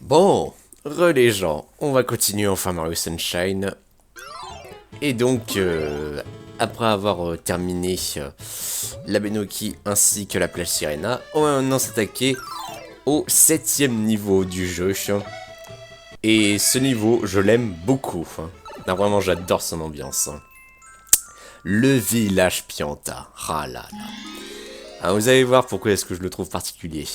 Bon, les gens, on va continuer enfin Mario Sunshine. Et donc, après avoir terminé la Benoki ainsi que la plage Sirena, on va maintenant s'attaquer au 7ème niveau du jeu. Et ce niveau, je l'aime beaucoup. Non, vraiment, j'adore son ambiance. Le village Pianta. Ah là là. Ah, vous allez voir pourquoi est-ce que je le trouve particulier.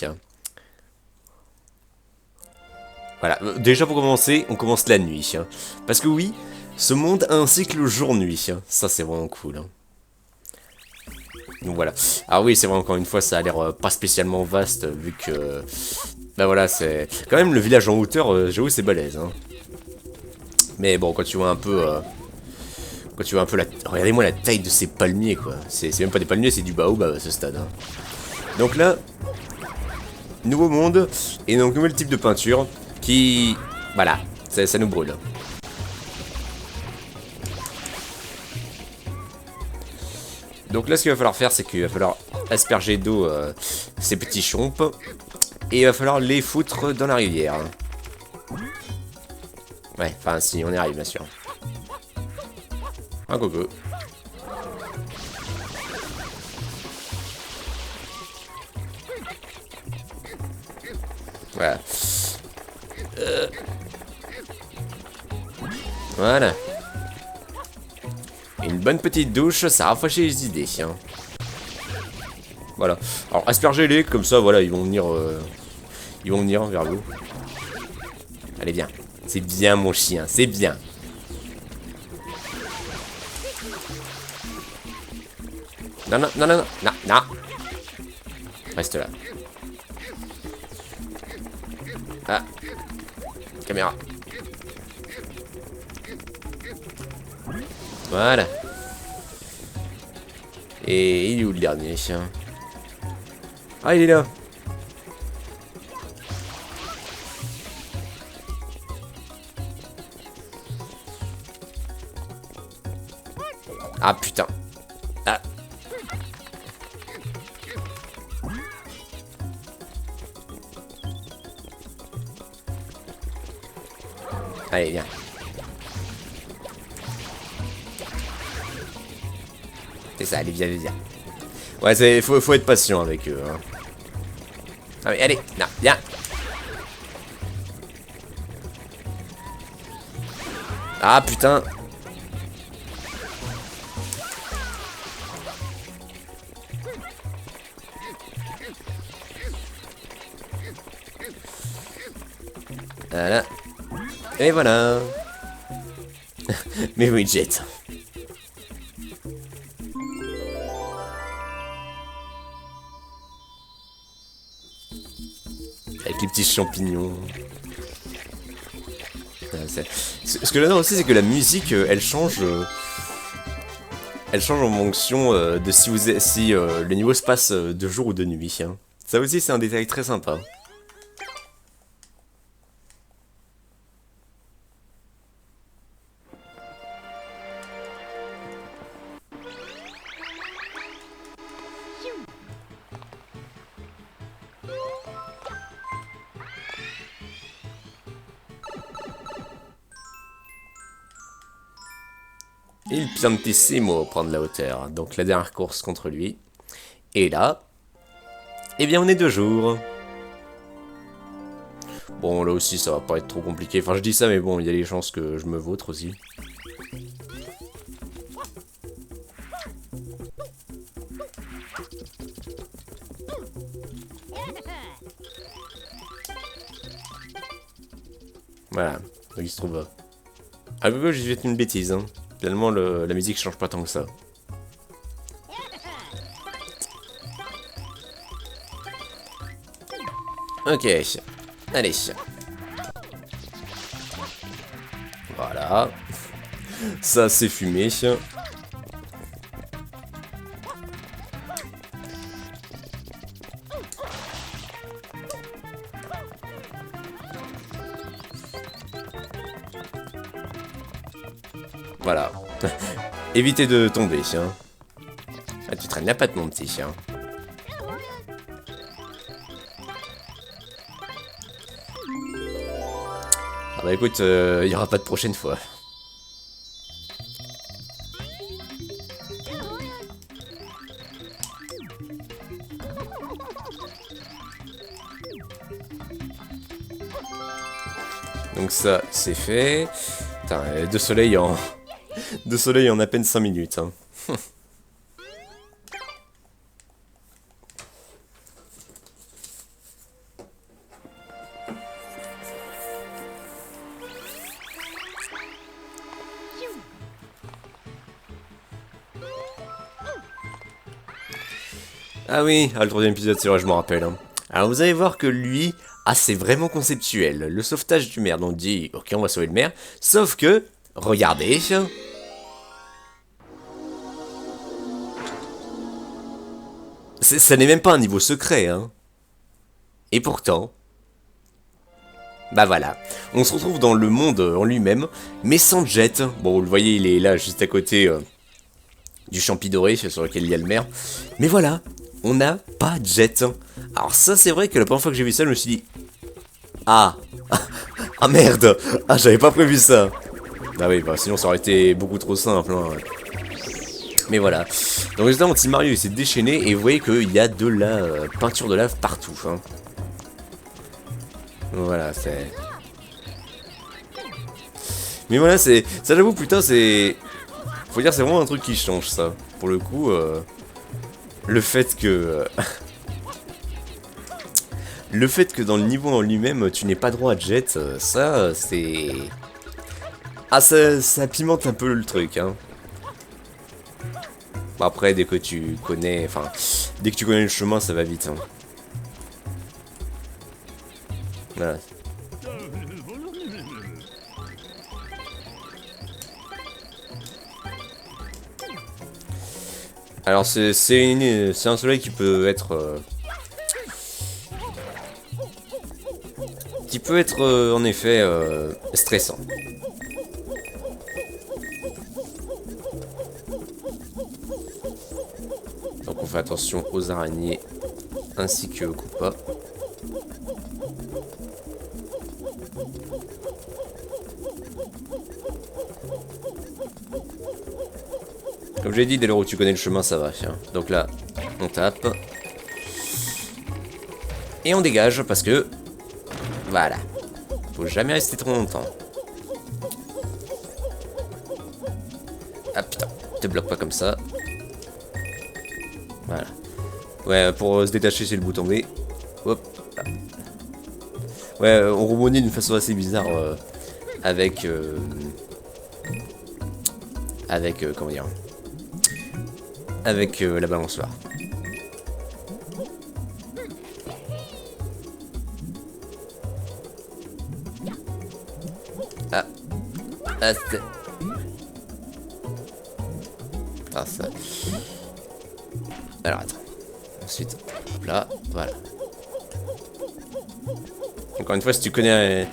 Voilà, déjà pour commencer, on commence la nuit. Parce que oui, ce monde a un cycle jour-nuit. Ça, c'est vraiment cool. Donc voilà. Alors oui, c'est vrai, encore une fois, ça a l'air pas spécialement vaste, vu que... Bah voilà, c'est... Quand même, le village en hauteur, j'avoue, c'est balèze. Mais bon, quand tu vois un peu... Quand tu vois un peu la... Regardez-moi la taille de ces palmiers, quoi. C'est même pas des palmiers, c'est du baobab à ce stade. Donc là... Nouveau monde, et donc nouvel type de peinture, qui... Voilà, ça nous brûle. Donc là, ce qu'il va falloir faire, c'est qu'il va falloir asperger d'eau ces petits chomps. Et il va falloir les foutre dans la rivière. Ouais, enfin, si, on y arrive, bien sûr. Un coco. Voilà. Voilà. Une bonne petite douche, ça rafraîchit les idées. Voilà. Alors, aspergez-les, comme ça, voilà, ils vont venir vers vous. Allez, viens. C'est bien, mon chien, c'est bien. Non, non, non, non, non, non, non. Reste là. Ah. Caméra. Voilà. Et il est où le dernier chien? Ah, il est là. Ah, putain. Ah. Allez, viens. C'est ça, allez, viens, viens. Ouais, faut être patient avec eux. Ah, mais allez, non, viens. Ah, putain. Voilà. Et voilà. Mes widgets. Avec les petits champignons. Ce que j'adore aussi, c'est que la musique, elle change. Elle change en fonction de si le niveau se passe de jour ou de nuit. Ça aussi, c'est un détail très sympa. Il piantissimo prendre la hauteur. Donc la dernière course contre lui. Et là, eh bien on est 2 jours. Bon là aussi ça va pas être trop compliqué. Enfin je dis ça mais bon il y a les chances que je me vautre aussi. Voilà. Donc il se trouve... Ah Google j'ai fait une bêtise. Finalement la musique change pas tant que ça. Ok, allez. Voilà. Ça c'est fumé. Voilà. Évitez de tomber. Ah, tu traînes la patte mon petit chien. Bah écoute, il y aura pas de prochaine fois. Donc ça, c'est fait. Putain, deux soleils en... deux soleils en à peine 5 minutes. Hein. Ah oui, le troisième épisode, c'est vrai, je m'en rappelle. Hein. Alors vous allez voir que lui, c'est vraiment conceptuel. Le sauvetage du maire, on dit, ok, on va sauver le maire. Sauf que, regardez. Ça n'est même pas un niveau secret, hein. Et pourtant... Bah voilà, on se retrouve dans le monde en lui-même, mais sans jet. Bon, vous le voyez, il est là, juste à côté du champi doré sur lequel il y a le maire. Mais voilà, on n'a pas de jet. Alors ça, c'est vrai que la première fois que j'ai vu ça, je me suis dit... Ah ah merde. Ah, j'avais pas prévu ça. Ah oui, bah sinon ça aurait été beaucoup trop simple. Hein. Mais voilà. Donc résultat, mon petit Mario il s'est déchaîné et vous voyez qu'il y a de la peinture de lave partout. Hein. Voilà, c'est... Mais voilà, c'est... Ça j'avoue, putain, c'est... Faut dire, c'est vraiment un truc qui change, ça. Pour le coup, le fait que... le fait que dans le niveau en lui-même, tu n'aies pas droit à jet, ça, c'est... Ah, ça pimente un peu le truc, hein. Bon, après, dès que tu connais... Enfin, dès que tu connais le chemin, ça va vite, hein. Voilà. Alors c'est un soleil qui peut être en effet stressant. Donc on fait attention aux araignées ainsi que aux coupas. Comme j'ai dit, dès lors où tu connais le chemin, ça va. Tiens. Donc là, on tape. Et on dégage parce que... Voilà. Faut jamais rester trop longtemps. Ah putain, te bloque pas comme ça. Voilà. Ouais, pour se détacher, c'est le bouton V. Hop. Ouais, on rebondit d'une façon assez bizarre avec... comment dire... Avec la balançoire. Ah. Ah, c'est... Ah, ça... Alors, attends. Ensuite, là, voilà. Encore une fois, si tu connais...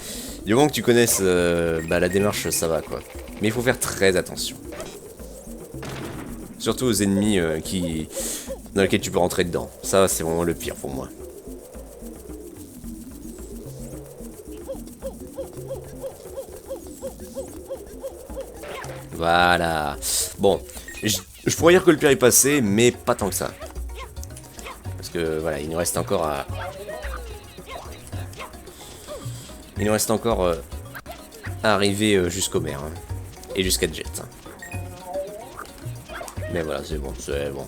Du moment que tu connaisses la démarche, ça va, quoi. Mais il faut faire très attention. Surtout aux ennemis dans lesquels tu peux rentrer dedans. Ça, c'est vraiment le pire pour moi. Voilà. Bon, je pourrais dire que le pire est passé, mais pas tant que ça. Parce que, voilà, il nous reste encore à... Il nous reste encore à arriver jusqu'au maire. Hein, et jusqu'à Jet. Hein. Mais voilà, c'est bon, c'est bon.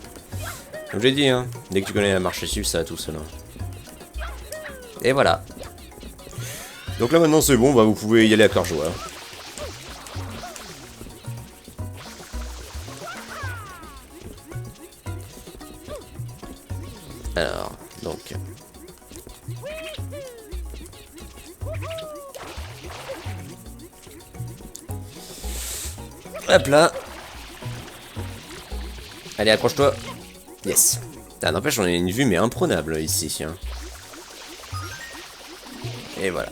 Comme j'ai dit, hein, dès que tu connais la marche à suivre, ça va tout seul. Hein. Et voilà. Donc là maintenant c'est bon, bah vous pouvez y aller à cœur joie. Alors, donc... Hop là. Allez, accroche-toi. Yes. N'empêche, on a une vue mais imprenable ici. Hein. Et voilà.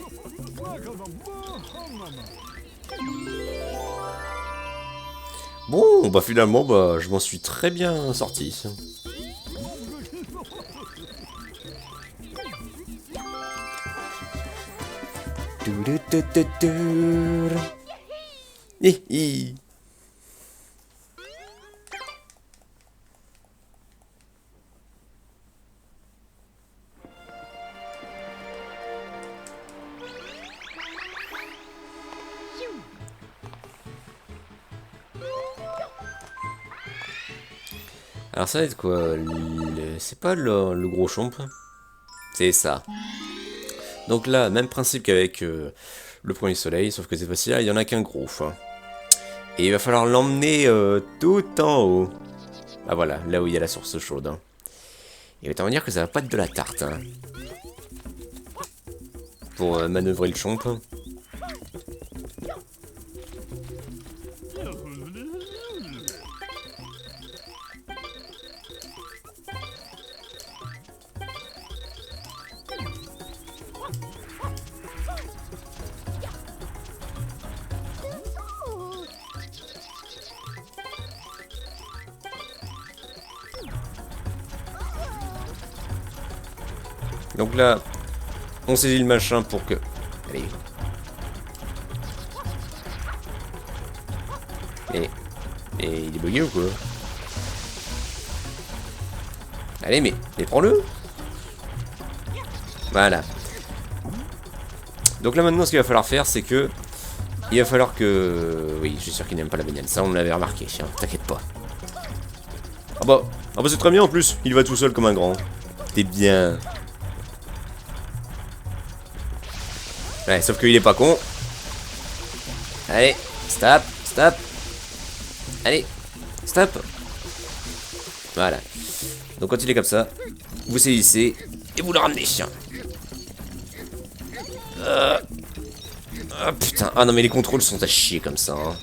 Bon, bah finalement, bah je m'en suis très bien sorti. Hi, hi. Alors ça va être quoi? C'est pas le gros chomp? C'est ça. Donc là, même principe qu'avec le premier soleil, sauf que cette fois-ci là, il y en a qu'un gros. Hein. Et il va falloir l'emmener tout en haut. Ah voilà, là où il y a la source chaude. Hein. Et autant dire que ça va pas être de la tarte. Hein. Pour manœuvrer le chomp. Donc là, on saisit le machin pour que... Allez. Et il est bugué ou quoi? Allez, mais prends-le. Voilà. Donc là maintenant, ce qu'il va falloir faire, c'est que... Il va falloir que... Oui, je suis sûr qu'il n'aime pas la baignade. Ça, on l'avait remarqué. T'inquiète pas. Ah bah c'est très bien en plus. Il va tout seul comme un grand. T'es bien... Ouais, sauf qu'il est pas con. Allez, stop, stop. Allez, stop. Voilà. Donc quand il est comme ça, vous saisissez et vous le ramenez. Ah putain, ah non mais les contrôles sont à chier comme ça. Hein.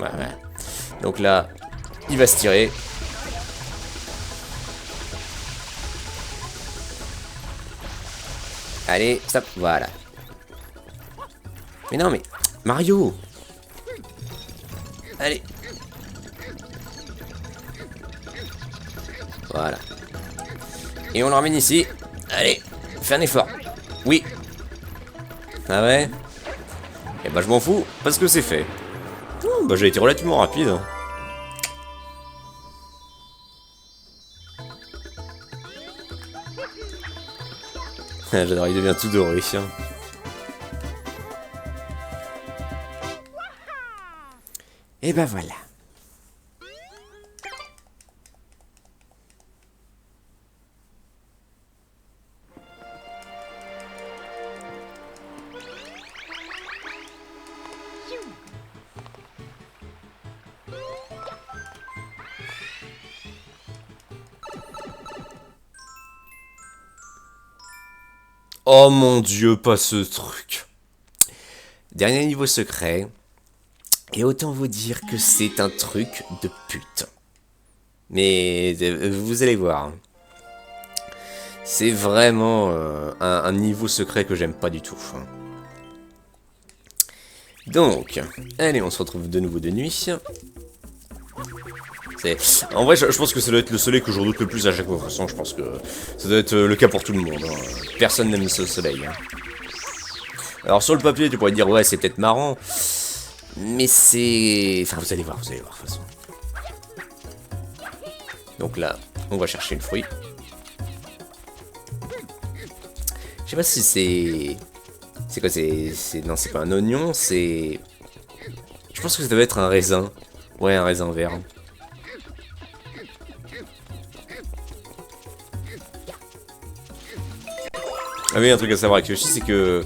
Ouais. Donc là, il va se tirer. Allez, stop, voilà. Mais non, mais... Mario! Allez. Voilà. Et on le ramène ici. Allez, fais un effort. Oui. Ah ouais? Eh bah je m'en fous, parce que c'est fait. Oh, bah j'ai été relativement rapide. Hein. J'adore, il devient tout doré. Et ben voilà. Oh mon dieu, pas ce truc. Dernier niveau secret. Et autant vous dire que c'est un truc de pute. Mais vous allez voir. C'est vraiment un niveau secret que j'aime pas du tout. Donc, allez, on se retrouve de nouveau de nuit. En vrai, je pense que ça doit être le soleil que je redoute le plus à chaque fois. De toute façon, je pense que ça doit être le cas pour tout le monde. Hein. Personne n'aime ce soleil. Hein. Alors, sur le papier, tu pourrais dire, ouais, c'est peut-être marrant. Mais c'est... Enfin, vous allez voir, de toute façon. Donc là, on va chercher le fruit. Je sais pas si c'est... C'est quoi, Non, c'est pas un oignon, c'est... Je pense que ça doit être un raisin. Ouais, un raisin vert. Ah oui, un truc à savoir avec Yoshi, c'est que...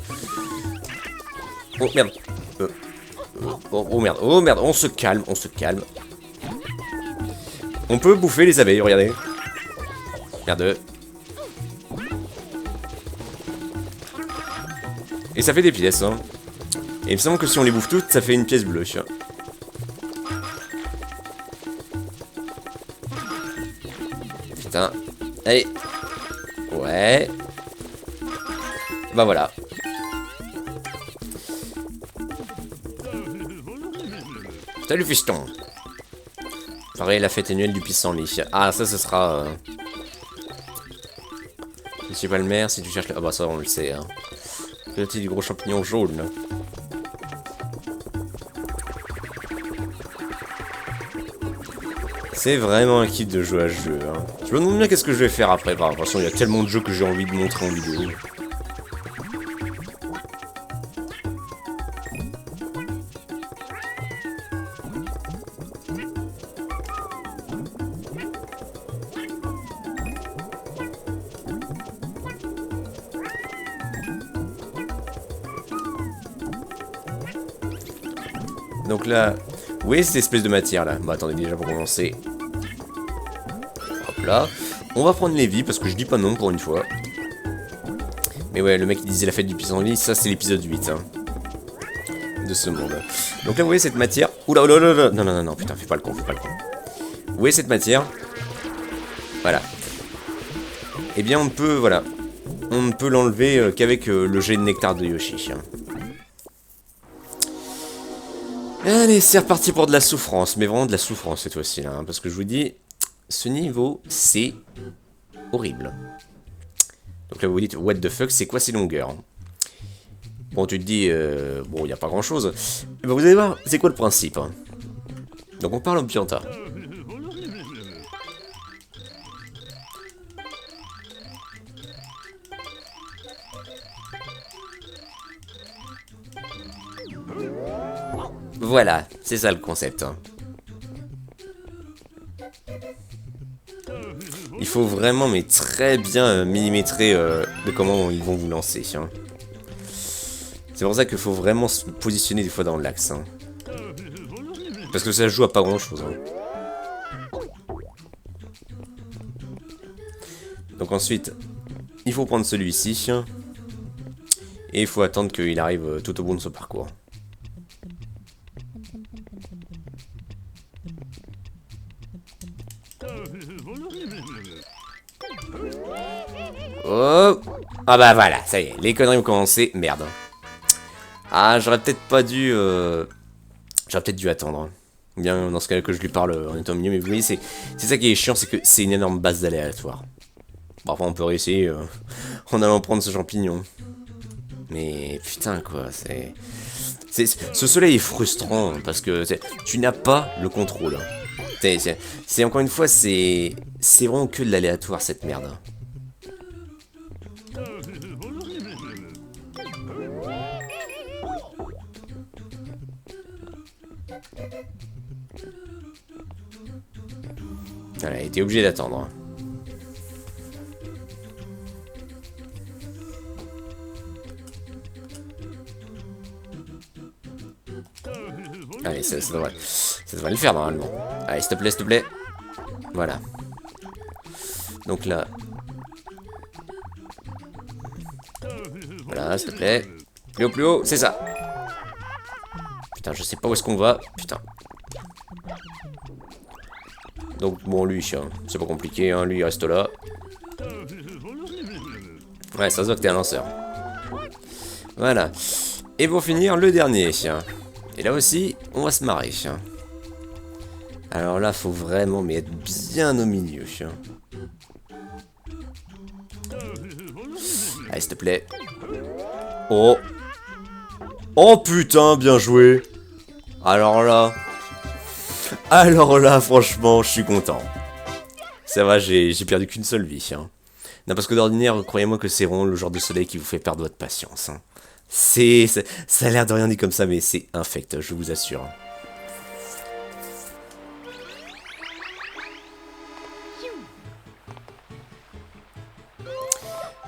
Oh merde. Oh merde, on se calme, On peut bouffer les abeilles, regardez. Merde. Et ça fait des pièces, hein. Et il me semble que si on les bouffe toutes, ça fait une pièce bleue. Putain. Allez. Ouais. Bah voilà. Salut fiston. Pareil, la fête annuelle du pissenlit. Ah, ça, ce sera... Monsieur Palmer, si tu cherches... Ah bah ça, on le sait. Hein. Petit du gros champignon jaune. C'est vraiment un kiff de jouer à ce jeu. Hein. Je me demande bien qu'est-ce que je vais faire après. De toute façon, il y a tellement de jeux que j'ai envie de montrer en vidéo. Donc là, vous voyez cette espèce de matière là? Bah attendez, déjà pour commencer. Hop là. On va prendre les vies parce que je dis pas non pour une fois. Mais ouais, le mec qui disait la fête du pissenlit, ça c'est l'épisode 8 hein, de ce monde. Donc là vous voyez cette matière. Oula, oula, oula, oula. Non, non, non, non, putain, fais pas le con, fais pas le con. Vous voyez cette matière? Voilà. Eh bien on peut, voilà. On ne peut l'enlever qu'avec le jet de nectar de Yoshi. Hein. Allez, c'est reparti pour de la souffrance, mais vraiment de la souffrance cette fois-ci, là, hein, parce que je vous dis, ce niveau, c'est horrible. Donc là, vous vous dites, what the fuck, c'est quoi ces longueurs? Bon, tu te dis, bon, il n'y a pas grand-chose. Ben, vous allez voir, c'est quoi le principe hein. Donc on parle en Pianta. Voilà, c'est ça le concept. Il faut vraiment, mais très bien millimétrer de comment ils vont vous lancer. Hein. C'est pour ça qu'il faut vraiment se positionner des fois dans l'axe. Hein. Parce que ça joue à pas grand chose. Hein. Donc ensuite, il faut prendre celui-ci. Et il faut attendre qu'il arrive tout au bout de ce parcours. Oh. Ah bah voilà, ça y est, les conneries ont commencé, merde. Ah, j'aurais peut-être pas dû... J'aurais peut-être dû attendre. Bien, dans ce cas-là que je lui parle en étant milieu, mais vous voyez, c'est ça qui est chiant, c'est que c'est une énorme base d'aléatoire. Parfois on peut réessayer en allant prendre ce champignon. Mais putain quoi, c'est... Ce soleil est frustrant, parce que tu n'as pas le contrôle. C'est encore une fois, c'est vraiment que de l'aléatoire cette merde. Voilà, il était obligé d'attendre. Allez, ça devrait le faire normalement. Allez, s'il te plaît, s'il te plaît. Voilà. Donc là. Voilà, s'il te plaît. Plus haut, c'est ça. Putain, je sais pas où est-ce qu'on va. Putain. Donc, bon, lui, c'est pas compliqué, hein. Lui, il reste là. Ouais, ça se voit que t'es un lanceur. Voilà. Et pour finir, le dernier. Et là aussi, on va se marrer. Alors là, faut vraiment mais être bien au milieu. Allez, s'il te plaît. Oh. Oh putain, bien joué. Alors là, franchement, je suis content. Ça va, j'ai perdu qu'une seule vie. Non, parce que d'ordinaire, croyez-moi que c'est vraiment le genre de soleil qui vous fait perdre votre patience. Ça a l'air de rien dit comme ça, mais c'est infect, je vous assure.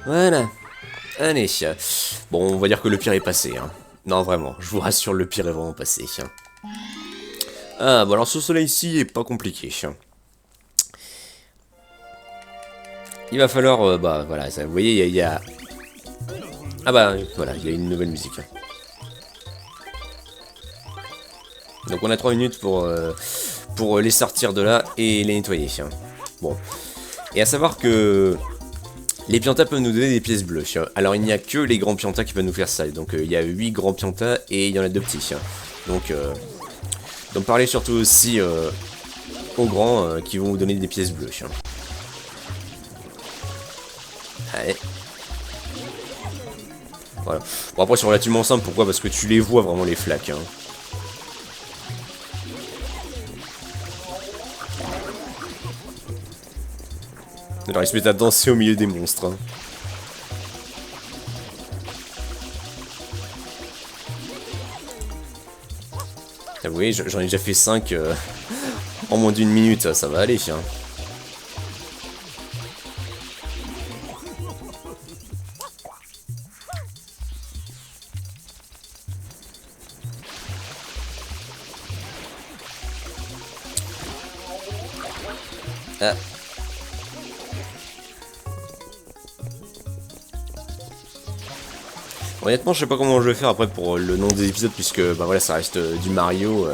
Voilà. Allez. Bon, on va dire que le pire est passé. Hein. Non, vraiment, je vous rassure, le pire est vraiment passé. Ah, bon alors ce soleil-ci est pas compliqué. Il va falloir, bah voilà, ça, vous voyez, il y a... Ah bah voilà, il y a une nouvelle musique. Donc on a 3 minutes pour les sortir de là et les nettoyer. Bon. Et à savoir que les piantas peuvent nous donner des pièces bleues. Alors il n'y a que les grands piantas qui peuvent nous faire ça. Donc il y a 8 grands piantas et il y en a 2 petits. Donc parlez surtout aussi aux grands qui vont vous donner des pièces bleues. Allez. Voilà. Bon, après, c'est relativement simple. Pourquoi? Parce que tu les vois vraiment, les flaques. Hein. Alors, ils se mettent à danser au milieu des monstres. Hein. Ah, vous voyez, j'en ai déjà fait 5 en moins d'une minute. Ça va aller, hein. Ah. Honnêtement, je sais pas comment je vais faire après pour le nom des épisodes, puisque bah voilà, ça reste du Mario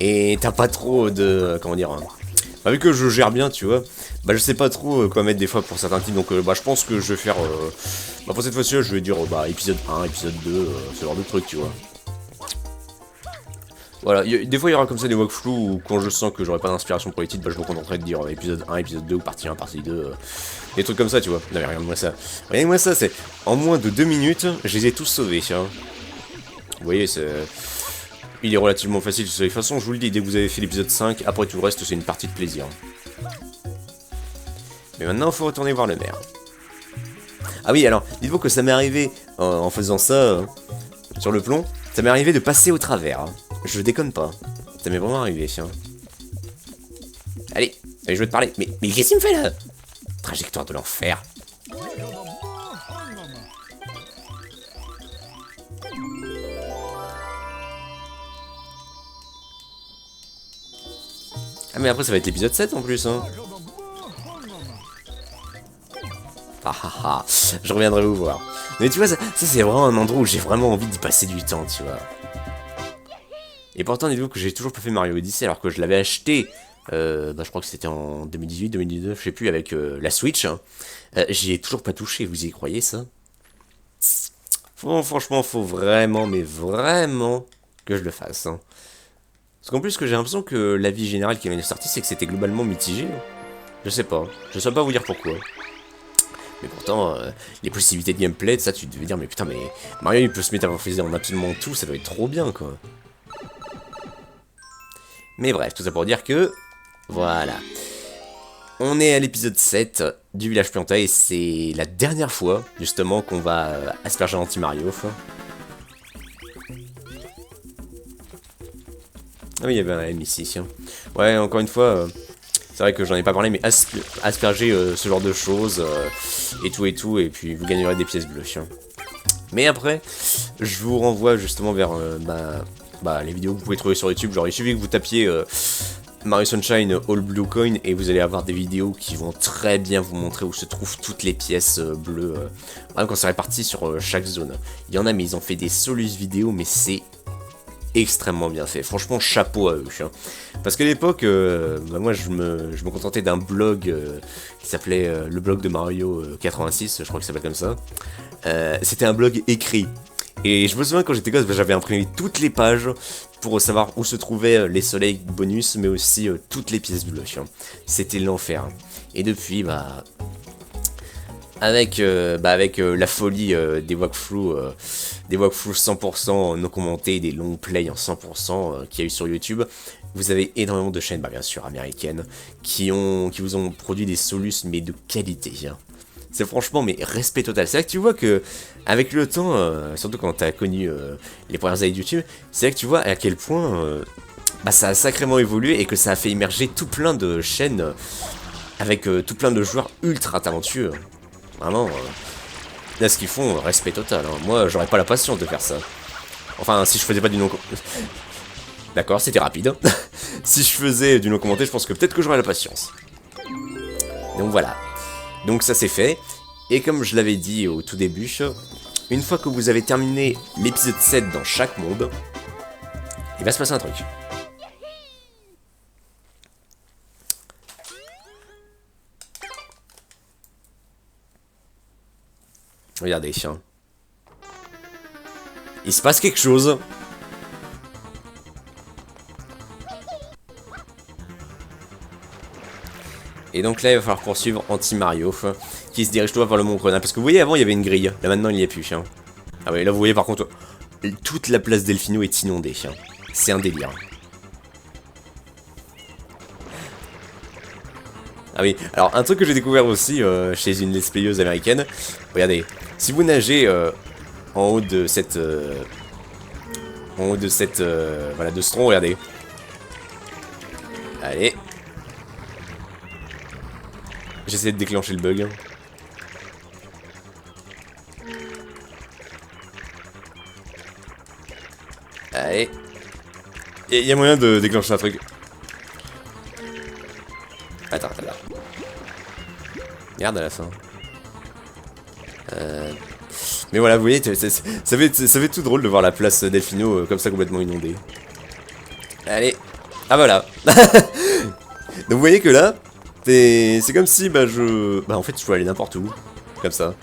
et t'as pas trop de comment dire. Bah, vu que je gère bien, tu vois, bah je sais pas trop quoi mettre des fois pour certains titres, donc bah je pense que je vais faire. Bah pour cette fois-ci, je vais dire bah épisode 1, épisode 2, ce genre de truc, tu vois. Voilà, des fois il y aura comme ça des walkthroughs où quand je sens que j'aurai pas d'inspiration pour les titres, bah je me contenterai de dire épisode 1, épisode 2 ou partie 1, partie 2, des trucs comme ça, tu vois. Non mais regarde-moi ça. Regardez-moi ça, c'est en moins de 2 minutes, je les ai tous sauvés, tiens. Vous voyez, c'est... Il est relativement facile de sauver. De toute façon, je vous le dis, dès que vous avez fait l'épisode 5, après tout le reste, c'est une partie de plaisir. Mais maintenant, il faut retourner voir le maire. Ah oui, alors, dites-vous que ça m'est arrivé, en faisant ça, sur le plomb, ça m'est arrivé de passer au travers. Hein. Je déconne pas. Ça m'est vraiment arrivé, tiens. Allez, je vais te parler. Mais qu'est-ce qu'il me fait là? Trajectoire de l'enfer. Ah mais après ça va être l'épisode 7 en plus hein. Ah ah ah, je reviendrai vous voir. Mais tu vois, ça c'est vraiment un endroit où j'ai vraiment envie d'y passer du temps, tu vois. Et pourtant, dites-vous que j'ai toujours pas fait Mario Odyssey alors que je l'avais acheté, bah, je crois que c'était en 2018, 2019, je sais plus, avec la Switch. Hein. J'y ai toujours pas touché, vous y croyez ça? Franchement, faut vraiment, mais vraiment que je le fasse. Hein. Parce qu'en plus, que j'ai l'impression que l'avis général qui vient de sortir, c'est que c'était globalement mitigé. Hein. Je sais pas, je sais pas vous dire pourquoi. Mais pourtant, les possibilités de gameplay, ça, tu devais dire, mais putain, mais Mario, il peut se métamorphoser en absolument tout, ça doit être trop bien, quoi. Mais bref, tout ça pour dire que, voilà. On est à l'épisode 7 du village planté, et c'est la dernière fois, justement, qu'on va asperger l'anti-Mario. Ah oui, il y avait un M ici. Ouais, encore une fois... C'est vrai que j'en ai pas parlé, mais asperger ce genre de choses, et tout, et puis vous gagnerez des pièces bleues. Mais après, je vous renvoie justement vers les vidéos que vous pouvez trouver sur YouTube. Genre, il suffit que vous tapiez Mario Sunshine All Blue Coin, et vous allez avoir des vidéos qui vont très bien vous montrer où se trouvent toutes les pièces bleues, quand c'est réparti sur chaque zone. Il y en a, mais ils ont fait des solus vidéos, mais c'est extrêmement bien fait. Franchement, chapeau à eux. Parce qu'à l'époque, moi je me contentais d'un blog qui s'appelait le blog de Mario 86, je crois que ça s'appelle comme ça. C'était un blog écrit. Et je me souviens quand j'étais gosse, j'avais imprimé toutes les pages pour savoir où se trouvaient les soleils bonus, mais aussi toutes les pièces bleues. C'était l'enfer. Et depuis, avec la folie des walkthroughs 100% non commentés, des long plays en 100% qu'il y a eu sur YouTube, vous avez énormément de chaînes, bien sûr américaines, qui vous ont produit des solus mais de qualité. Hein. C'est franchement, mais respect total. C'est là que tu vois que, avec le temps, surtout quand t'as connu les premières années de YouTube, c'est là que tu vois à quel point ça a sacrément évolué et que ça a fait émerger tout plein de chaînes avec tout plein de joueurs ultra talentueux. Vraiment, là ce qu'ils font, respect total. Hein. Moi, j'aurais pas la patience de faire ça. Enfin, si je faisais pas du non... D'accord, c'était rapide. Si je faisais du non commenté, je pense que peut-être que j'aurais la patience. Donc voilà. Donc ça c'est fait. Et comme je l'avais dit au tout début, une fois que vous avez terminé l'épisode 7 dans chaque monde, il va se passer un truc. Regardez, chien. Il se passe quelque chose. Et donc là, il va falloir poursuivre Anti-Mario, qui se dirige tout vers le Mont Corona. Parce que vous voyez, avant, il y avait une grille. Là, maintenant, il n'y a plus. Hein. Ah ouais, là, vous voyez, par contre, toute la place Delfino est inondée. Hein. C'est un délire. Ah oui, alors un truc que j'ai découvert aussi chez une let's playeuse américaine, regardez, si vous nagez en haut de cette... voilà, de ce tronc, regardez. Allez. J'essaie de déclencher le bug. Allez. Il y a moyen de déclencher un truc. Attends. Regarde à la fin. Mais voilà, vous voyez, ça fait tout drôle de voir la place Delfino comme ça complètement inondée. Allez. Ah voilà. Donc vous voyez que là, c'est comme si bah en fait je pouvais aller n'importe où. Comme ça.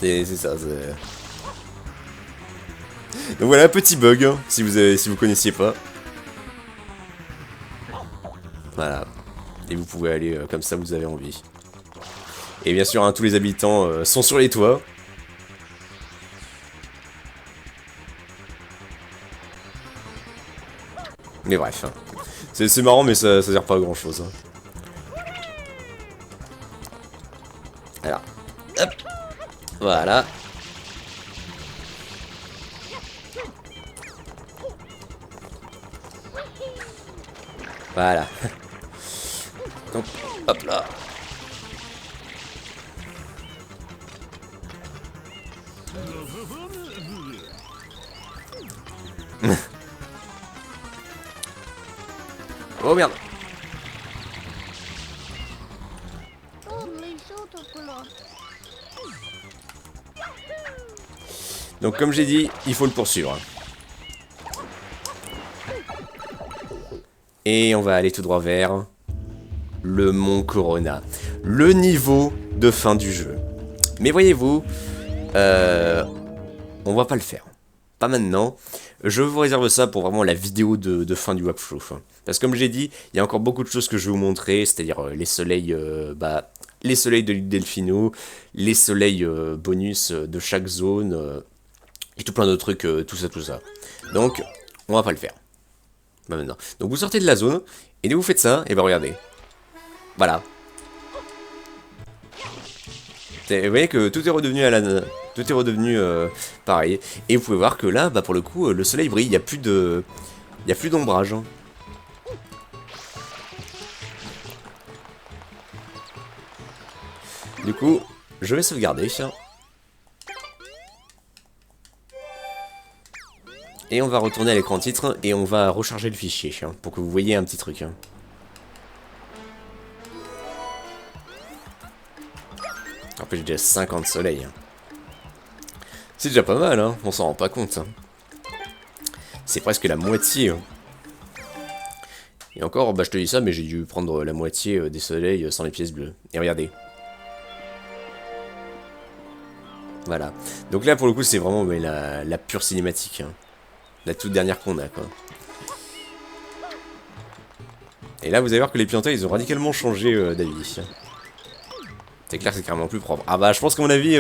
C'est ça, c'est... Donc voilà, petit bug, hein, si vous connaissiez pas. Voilà. Et vous pouvez aller comme ça vous avez envie. Et bien sûr, hein, tous les habitants sont sur les toits. Mais bref. Hein. C'est marrant, mais ça sert pas à grand chose. Hein. Alors. Hop. Voilà. Voilà. Donc, hop là. Oh merde. Donc comme j'ai dit, il faut le poursuivre. Et on va aller tout droit vers le Mont Corona. Le niveau de fin du jeu. Mais voyez-vous, on va pas le faire. Pas maintenant. Je vous réserve ça pour vraiment la vidéo de fin du walkthrough. Parce que comme j'ai dit, il y a encore beaucoup de choses que je vais vous montrer, c'est-à-dire les soleils, les soleils de l'île Delfino, les soleils bonus de chaque zone, et tout plein de trucs, tout ça. Donc, on va pas le faire. Bah maintenant. Donc vous sortez de la zone, et dès que vous faites ça, et bah regardez. Voilà. Vous voyez que tout est redevenu à la... Tout est redevenu pareil. Et vous pouvez voir que là, bah pour le coup, le soleil brille, il n'y a plus de... Il n'y a plus d'ombrage. Hein. Du coup, je vais sauvegarder. Et on va retourner à l'écran titre et on va recharger le fichier pour que vous voyez un petit truc. En plus, j'ai déjà 50 soleils. C'est déjà pas mal, hein. On s'en rend pas compte. C'est presque la moitié. Et encore, bah je te dis ça, mais j'ai dû prendre la moitié des soleils sans les pièces bleues. Et regardez. Voilà. Donc là, pour le coup, c'est vraiment la pure cinématique. Hein. La toute dernière qu'on a, quoi. Et là, vous allez voir que les piantins, ils ont radicalement changé d'avis. C'est clair, c'est carrément plus propre. Ah bah, je pense qu'à mon avis,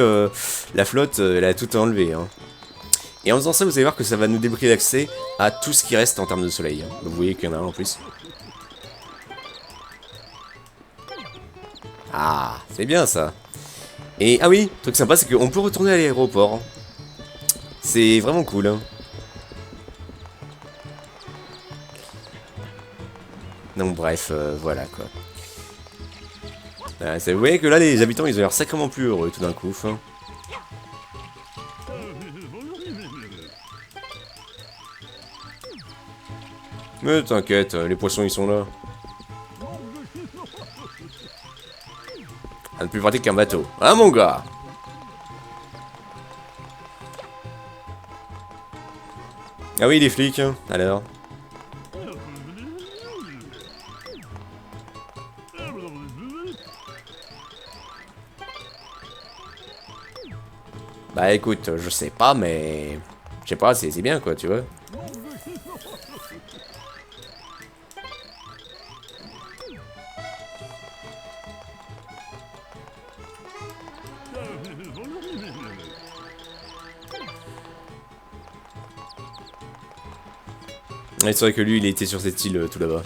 la flotte, elle a tout enlevé. Hein. Et en faisant ça, vous allez voir que ça va nous débloquer l'accès à tout ce qui reste en termes de soleil. Hein. Donc, vous voyez qu'il y en a un en plus. Ah, c'est bien ça. Et, ah oui, truc sympa, c'est qu'on peut retourner à l'aéroport. C'est vraiment cool. Hein. Donc bref, voilà quoi. Vous voyez que là, les habitants, ils ont l'air sacrément plus heureux tout d'un coup. Hein. Mais t'inquiète, les poissons, ils sont là. À ne plus pratique qu'un bateau. Hein, mon gars? Ah oui, les flics, hein. Alors. Bah écoute, je sais pas, mais... Je sais pas, c'est bien quoi, tu vois. Ouais, c'est vrai que lui, il était sur cette île tout là-bas.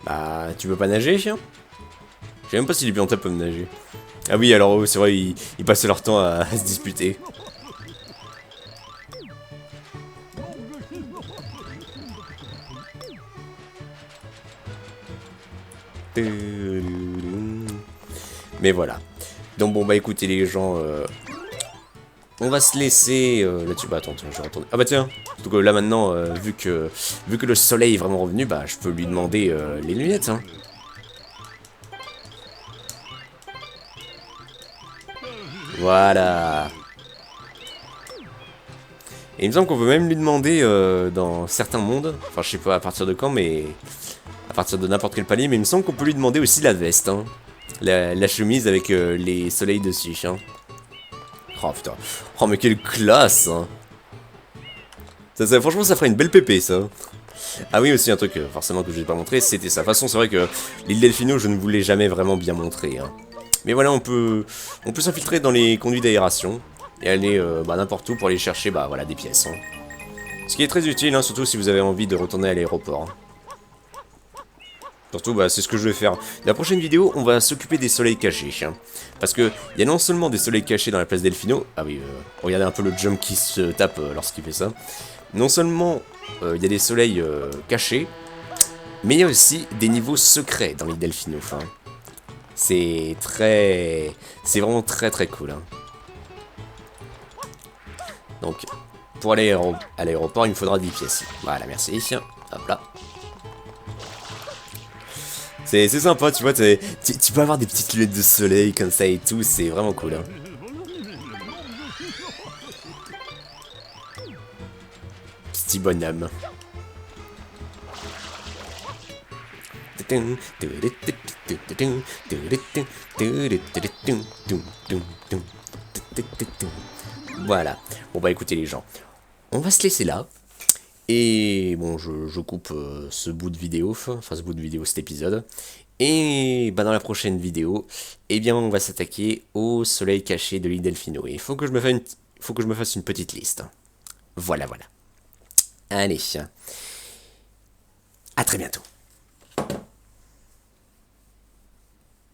Bah, tu peux pas nager, chien? Je sais même pas si les Pianta peuvent nager. Ah oui, alors c'est vrai, ils passent leur temps à se disputer. Mais voilà. Donc bon, bah écoutez les gens, on va se laisser là-dessus. Bah attends, je vais retourner. Ah bah tiens, surtout que là maintenant, vu que le soleil est vraiment revenu, bah je peux lui demander les lunettes, hein. Voilà. Et il me semble qu'on peut même lui demander dans certains mondes, enfin je sais pas à partir de quand, mais à partir de n'importe quel palier, mais il me semble qu'on peut lui demander aussi la veste, hein. La chemise avec les soleils dessus, hein. Oh putain, oh mais quelle classe, hein. Franchement ça ferait une belle pépé ça. Ah oui aussi un truc forcément que je vais pas montrer, c'était ça. De toute façon c'est vrai que l'île Delfino je ne vous l'ai jamais vraiment bien montré, hein. Mais voilà, on peut s'infiltrer dans les conduits d'aération et aller bah, n'importe où pour aller chercher bah, voilà, des pièces, hein. Ce qui est très utile, hein, surtout si vous avez envie de retourner à l'aéroport, hein. Surtout, bah, c'est ce que je vais faire. Dans la prochaine vidéo, on va s'occuper des soleils cachés, hein. Parce que il y a non seulement des soleils cachés dans la place Delfino, ah oui, regardez un peu le jump qui se tape lorsqu'il fait ça. Non seulement il y a des soleils cachés, mais il y a aussi des niveaux secrets dans l'île Delfino, hein. C'est vraiment très très cool, hein. Donc, pour aller à l'aéroport, il me faudra 10 pièces. Voilà, merci. Hop là. C'est sympa, tu vois, tu peux avoir des petites lunettes de soleil comme ça et tout, c'est vraiment cool, hein. Petit bonhomme. Voilà. Bon bah écoutez les gens, on va se laisser là. Et bon, je coupe ce bout de vidéo, enfin ce bout de vidéo, cet épisode. Et bah dans la prochaine vidéo, eh bien on va s'attaquer au soleil caché de l'île Delfino. Et il faut que je me fasse une petite liste. Voilà, voilà. Allez, à très bientôt.